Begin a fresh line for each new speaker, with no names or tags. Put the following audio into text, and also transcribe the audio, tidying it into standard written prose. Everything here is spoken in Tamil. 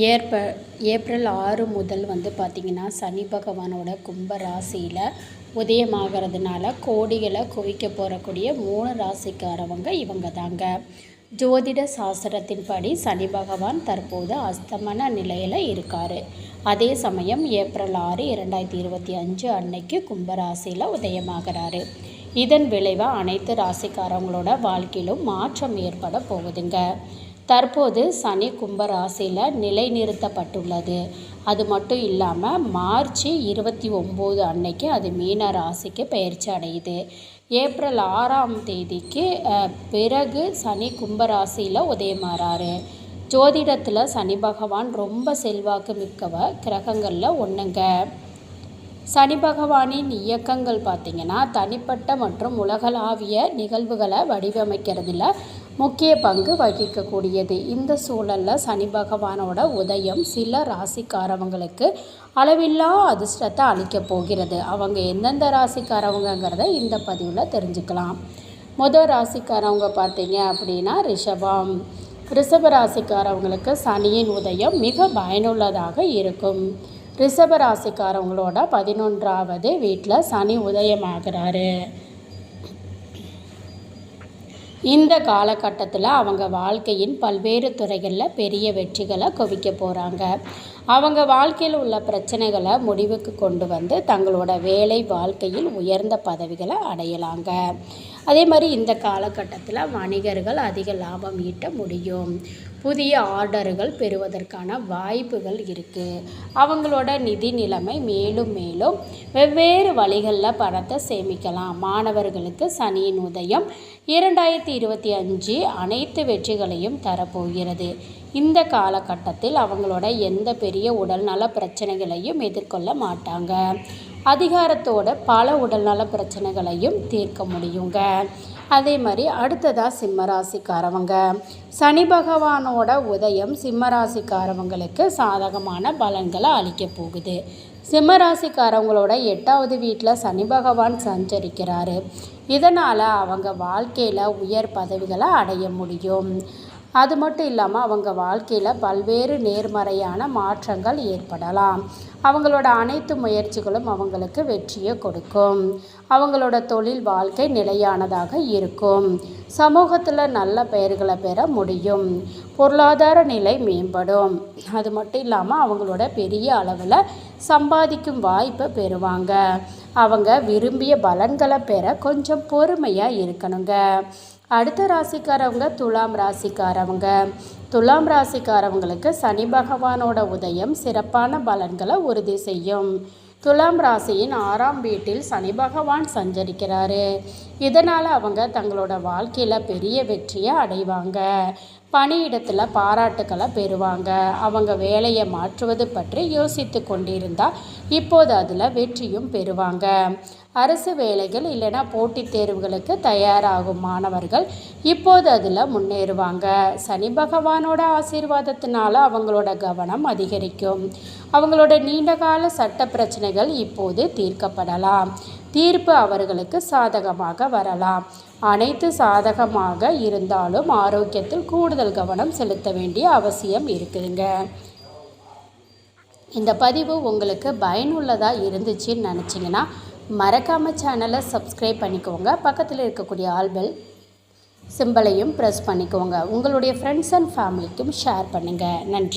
ஏற்ப ஏப்ரல் 6 முதல் பார்த்திங்கன்னா சனி பகவானோட கும்ப ராசியில் உதயமாகிறதுனால கோடிகளை குவிக்க போகக்கூடிய 3 ராசிக்காரவங்க இவங்க தாங்க. ஜோதிட சாஸ்திரத்தின்படி சனி பகவான் தற்போது அஸ்தமன நிலையில் இருக்கார். அதே சமயம் ஏப்ரல் 6, 2025 அன்னைக்கு கும்பராசியில் உதயமாகிறாரு. இதன் விளைவாக அனைத்து ராசிக்காரவங்களோட வாழ்க்கையிலும் மாற்றம் ஏற்பட போகுதுங்க. தற்போது சனி கும்பராசியில் நிலைநிறுத்தப்பட்டுள்ளது. அது மட்டும் இல்லாமல் மார்ச் 29 அன்னைக்கு அது மீன ராசிக்கு பெயர்ச்சி அடையுது. ஏப்ரல் 6ஆம் தேதிக்கு பிறகு சனி கும்பராசியில் உதயமாறாரு. ஜோதிடத்தில் சனி பகவான் ரொம்ப செல்வாக்கு மிக்கவர் கிரகங்களில் ஒன்றுங்க. சனி பகவானின் இயக்கங்கள் பார்த்திங்கன்னா தனிப்பட்ட மற்றும் உலகளாவிய நிகழ்வுகளை வடிவமைக்கிறதுல முக்கிய பங்கு வகிக்கக்கூடியது. இந்த சூழலில் சனி பகவானோட உதயம் சில ராசிக்காரவங்களுக்கு அளவில்லா அதிர்ஷ்டத்தை அளிக்க போகிறது. அவங்க எந்தெந்த ராசிக்காரவங்கிறத இந்த பதிவில் தெரிஞ்சுக்கலாம். முதல் ராசிக்காரவங்க பார்த்தீங்க அப்படின்னா ரிஷபம். ரிஷப ராசிக்காரவங்களுக்கு சனியின் உதயம் மிக பயனுள்ளதாக இருக்கும். ரிஷப ராசிக்காரவங்களோட 11வது வீட்டில் சனி உதயமாகிறாரு. இந்த காலகட்டத்தில் அவங்க வாழ்க்கையின் பல்வேறு துறைகளில் பெரிய வெற்றிகளை குவிக்க போகிறாங்க. அவங்க வாழ்க்கையில் உள்ள பிரச்சனைகளை முடிவுக்கு கொண்டு வந்து தங்களோட வேலை வாழ்க்கையில் உயர்ந்த பதவிகளை அடையலாங்க. அதே மாதிரி இந்த காலகட்டத்தில் வணிகர்கள் அதிக லாபம் ஈட்ட முடியும். புதிய ஆர்டர்கள் பெறுவதற்கான வாய்ப்புகள் இருக்குது. அவங்களோட நிதி நிலைமை மேலும் வெவ்வேறு வழிகளில் பணத்தை சேமிக்கலாம். மாணவர்களுக்கு சனியின் உதயம் 2025 அனைத்து வெற்றிகளையும் தரப்போகிறது. இந்த காலகட்டத்தில் அவங்களோட எந்த பெரிய உடல்நல பிரச்சனைகளையும் எதிர்கொள்ள மாட்டாங்க. அதிகாரத்தோட பல உடல்நல பிரச்சனைகளையும் தீர்க்க முடியுங்க. அதே மாதிரி அடுத்ததாக சிம்மராசிக்காரவங்க. சனி பகவானோட உதயம் சிம்மராசிக்காரவங்களுக்கு சாதகமான பலன்களை அளிக்க போகுது. சிம்மராசிக்காரவங்களோட 8வது வீட்டில் சனி பகவான் சஞ்சரிக்கிறாரு. இதனால் அவங்க வாழ்க்கையில் உயர் பதவிகளை அடைய முடியும். அது மட்டும் இல்லாமல் அவங்க வாழ்க்கையில் பல்வேறு நேர்மறையான மாற்றங்கள் ஏற்படலாம். அவங்களோட அனைத்து முயற்சிகளும் அவங்களுக்கு வெற்றியை கொடுக்கும். அவங்களோட தொழில் வாழ்க்கை நிலையானதாக இருக்கும். சமூகத்தில் நல்ல பெயர்களை பெற முடியும். பொருளாதார நிலை மேம்படும். அது மட்டும் இல்லாமல் அவங்களோட பெரிய அளவில் சம்பாதிக்கும் வாய்ப்பை பெறுவாங்க. அவங்க விரும்பிய பலன்களை பெற கொஞ்சம் பொறுமையாக இருக்கணுங்க. அடுத்த ராசிக்காரவங்க துலாம் ராசிக்காரவங்க. துலாம் ராசிக்காரவங்களுக்கு சனி பகவானோட உதயம் சிறப்பான பலன்களை உறுதி செய்யும். துலாம் ராசியின் 6ஆம் வீட்டில் சனி பகவான் சஞ்சரிக்கிறாரு. இதனால் அவங்க தங்களோட வாழ்க்கையில் பெரிய வெற்றியை அடைவாங்க. பணியிடத்தில் பாராட்டுக்களை பெறுவாங்க. அவங்க வேலையை மாற்றுவது பற்றி யோசித்து கொண்டிருந்தால் இப்போது அதில் வெற்றியும் பெறுவாங்க. அரசு வேலைகள் இல்லைனா போட்டித் தேர்வுகளுக்கு தயாராகும் மாணவர்கள் இப்போது அதில் முன்னேறுவாங்க. சனி பகவானோட ஆசீர்வாதத்தினால அவங்களோட கவனம் அதிகரிக்கும். அவங்களோட நீண்டகால சட்ட பிரச்சனைகள் இப்போது தீர்க்கப்படலாம். தீர்ப்பு அவர்களுக்கு சாதகமாக வரலாம். அனைத்து சாதகமாக இருந்தாலும் ஆரோக்கியத்தில் கூடுதல் கவனம் செலுத்த வேண்டிய அவசியம் இருக்குதுங்க. இந்த பதிவு உங்களுக்கு பயனுள்ளதாக இருந்துச்சுன்னு நினச்சிங்கன்னா மறக்காமல் சேனலை சப்ஸ்கிரைப் பண்ணிக்கோங்க. பக்கத்தில் இருக்கக்கூடிய ஆல் பெல் சிம்பலையும் ப்ரெஸ் பண்ணிக்கோங்க. உங்களுடைய ஃப்ரெண்ட்ஸ் அண்ட் ஃபேமிலிக்கும் ஷேர் பண்ணுங்கள். நன்றி.